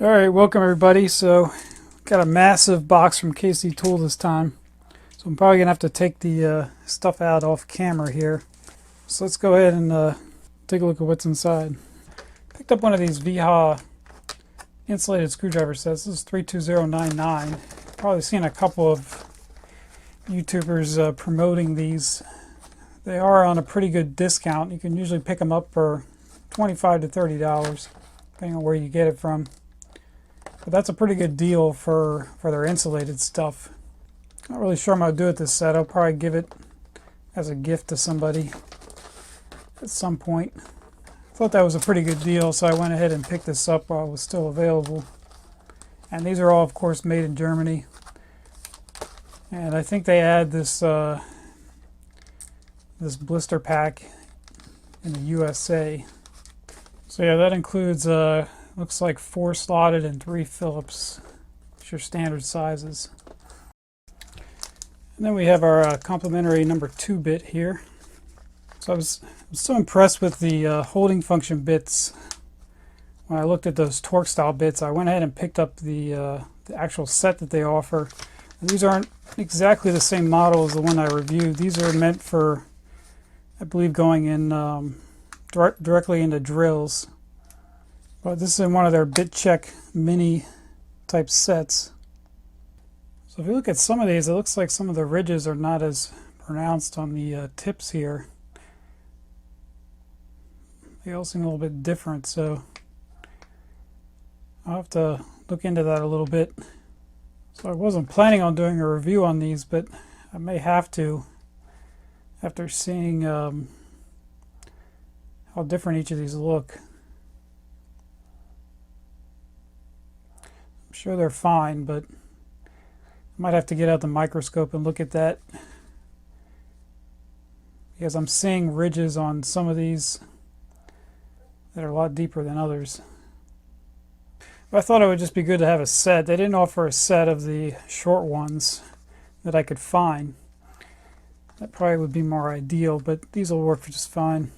Alright, welcome everybody. So, got a massive box from KC Tool this time. So I'm probably going to have to take the stuff out off camera here. So let's go ahead and take a look at what's inside. Picked up one of these Wiha insulated screwdriver sets. This is 32099. Probably seen a couple of YouTubers promoting these. They are on a pretty good discount. You can usually pick them up for $25 to $30, depending on where you get it from. But that's a pretty good deal for their insulated stuff. Not really sure what I'll do with this set. I'll probably give it as a gift to somebody at some point. Thought that was a pretty good deal, so I went ahead and picked this up while it was still available. And these are all, of course, made in Germany. And I think they add this this blister pack in the USA. So yeah, that includes looks like 4 slotted and 3 Phillips. It's your standard sizes. And then we have our complimentary number 2 bit here. So I was so impressed with the holding function bits. When I looked at those Torx style bits, I went ahead and picked up the actual set that they offer. And these aren't exactly the same model as the one I reviewed. These are meant for, I believe, going in directly into drills. But this is in one of their bit check mini type sets. So if you look at some of these, it looks like some of the ridges are not as pronounced on the tips here. They all seem a little bit different, so I'll have to look into that a little bit. So I wasn't planning on doing a review on these, but I may have to after seeing how different each of these look. I'm sure they're fine, but I might have to get out the microscope and look at that, because I'm seeing ridges on some of these that are a lot deeper than others. But I thought it would just be good to have a set. They didn't offer a set of the short ones that I could find. That probably would be more ideal, but these will work just fine.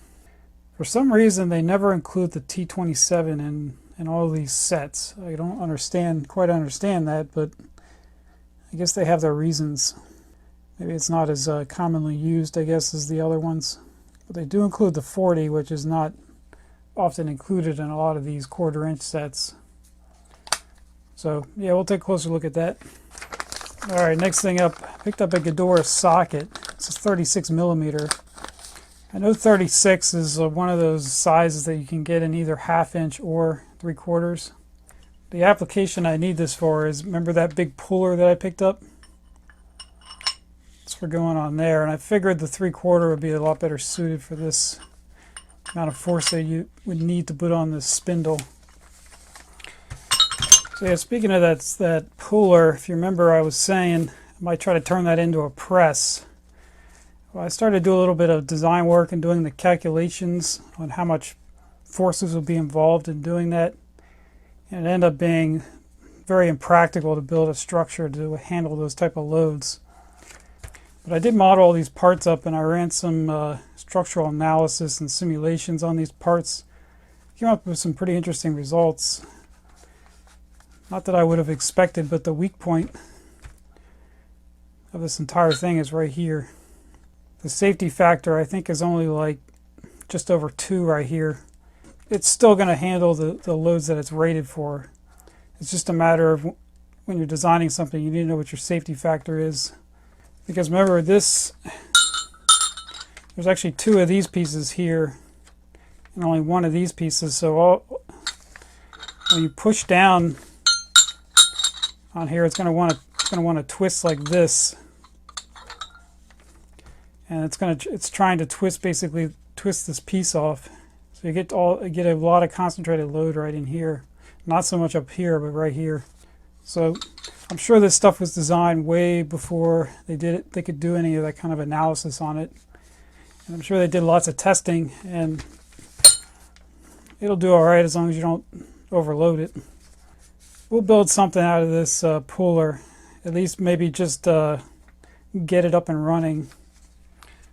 For some reason, they never include the T27 in all of these sets. I don't quite understand that, but I guess they have their reasons. Maybe it's not as commonly used, I guess, as the other ones. But they do include the 40, which is not often included in a lot of these 1/4 inch sets. So yeah, we'll take a closer look at that. Alright, next thing up, I picked up a Gedore socket. It's a 36 millimeter. I know 36 is one of those sizes that you can get in either 1/2 inch or 3/4. The application I need this for is, remember that big puller that I picked up? It's for going on there, and I figured the 3/4 would be a lot better suited for this amount of force that you would need to put on this spindle. So yeah, speaking of that puller, if you remember, I was saying I might try to turn that into a press. Well, I started to do a little bit of design work and doing the calculations on how much forces will be involved in doing that. And it ended up being very impractical to build a structure to handle those type of loads. But I did model all these parts up, and I ran some structural analysis and simulations on these parts. Came up with some pretty interesting results. Not that I would have expected, but the weak point of this entire thing is right here. The safety factor, I think, is only like just over 2 right here. It's still going to handle the loads that it's rated for. It's just a matter of when you're designing something, you need to know what your safety factor is. Because remember, there's actually 2 of these pieces here and only 1 of these pieces. So when you push down on here, it's going to want to twist like this. And it's trying to twist this piece off. So you get a lot of concentrated load right in here. Not so much up here, but right here. So I'm sure this stuff was designed way before they could do any of that kind of analysis on it. And I'm sure they did lots of testing, and it'll do all right as long as you don't overload it. We'll build something out of this puller, at least maybe just get it up and running.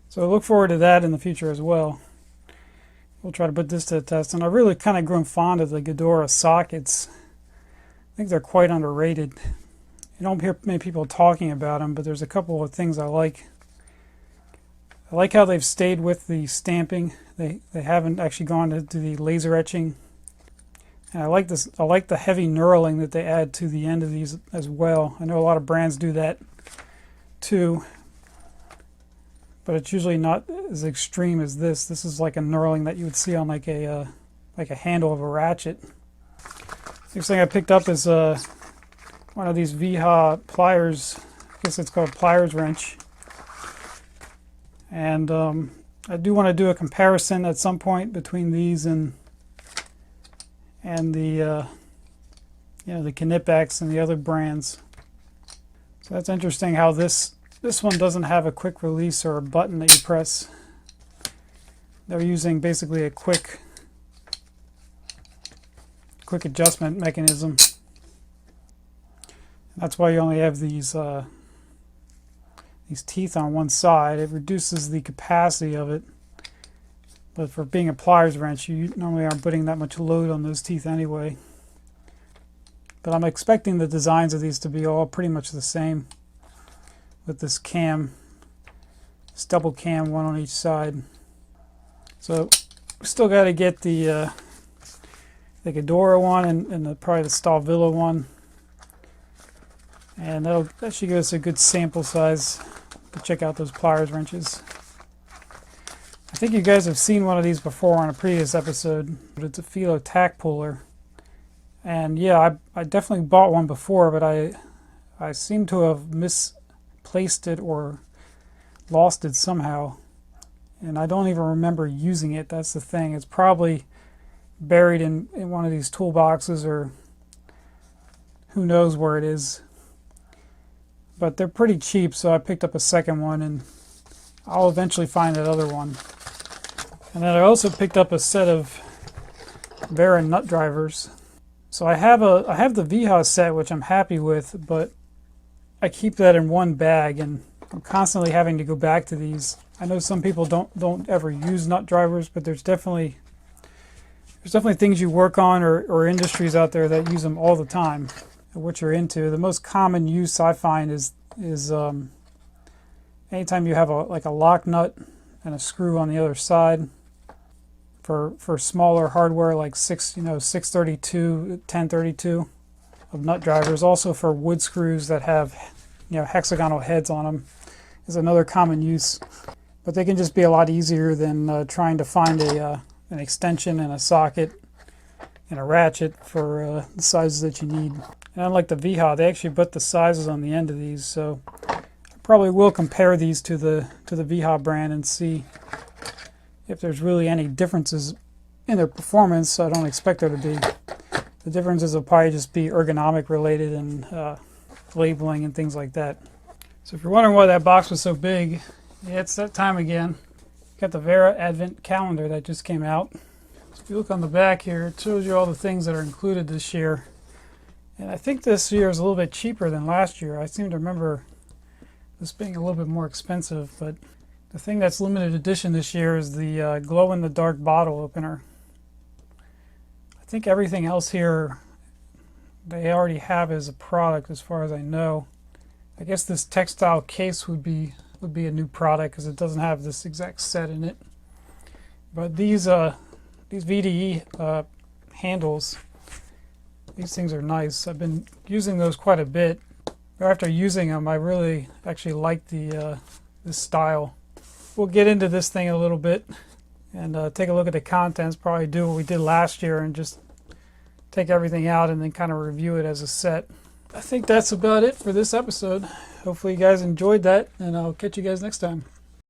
So look forward to that in the future as well. We'll try to put this to the test. And I've really kind of grown fond of the Gedore sockets. think they're quite underrated. You don't hear many people talking about them, but there's a couple of things I like. I like how they've stayed with the stamping. They haven't actually gone to the laser etching. And I like this. I like the heavy knurling that they add to the end of these as well. I know a lot of brands do that too, but it's usually not as extreme as this. This is like a knurling that you would see on like a handle of a ratchet. Next thing I picked up is one of these Wiha pliers. I guess it's called Pliers wrench. And I do want to do a comparison at some point between these and the the Knipex and the other brands. So that's interesting how this one doesn't have a quick release or a button that you press. They're using basically a quick adjustment mechanism. That's why you only have these teeth on one side. It reduces the capacity of it. But for being a pliers wrench, you normally aren't putting that much load on those teeth anyway. But I'm expecting the designs of these to be all pretty much the same with this cam. This double cam, one on each side. So we still got to get the Gedore one and probably the Stavilla one. And that should give us a good sample size to check out those pliers wrenches. I think you guys have seen one of these before on a previous episode, but it's a Felo tack puller. And yeah, I definitely bought one before, but I seem to have misplaced it or lost it somehow. And I don't even remember using it. That's the thing. It's probably buried in one of these toolboxes, or who knows where it is. But they're pretty cheap, so I picked up a second one, and I'll eventually find that other one. And then I also picked up a set of Wera nut drivers. So I have the Wiha set, which I'm happy with, but I keep that in one bag, and I'm constantly having to go back to these. I know some people don't ever use nut drivers, but there's definitely things you work on or industries out there that use them all the time. What you're into. The most common use I find is anytime you have a lock nut and a screw on the other side for smaller hardware like 632, 1032 of nut drivers. Also for wood screws that have hexagonal heads on them is another common use. But they can just be a lot easier than trying to find an extension and a socket and a ratchet for the sizes that you need. And unlike the Wiha, they actually put the sizes on the end of these, so I probably will compare these to the Wiha brand and see if there's really any differences in their performance. I don't expect there to be. The differences will probably just be ergonomic related and labeling and things like that. So if you're wondering why that box was so big, yeah, it's that time again. Got the Wera Advent calendar that just came out. So if you look on the back here, it shows you all the things that are included this year. And I think this year is a little bit cheaper than last year. I seem to remember this being a little bit more expensive, but the thing that's limited edition this year is the glow-in-the-dark bottle opener. I think everything else here they already have as a product as far as I know. I guess this textile case would be a new product because it doesn't have this exact set in it. But these VDE handles, these things are nice. I've been using those quite a bit. After using them, I really actually like this style. We'll get into this thing a little bit and take a look at the contents. Probably do what we did last year and just take everything out and then kind of review it as a set. I think that's about it for this episode. Hopefully you guys enjoyed that, and I'll catch you guys next time.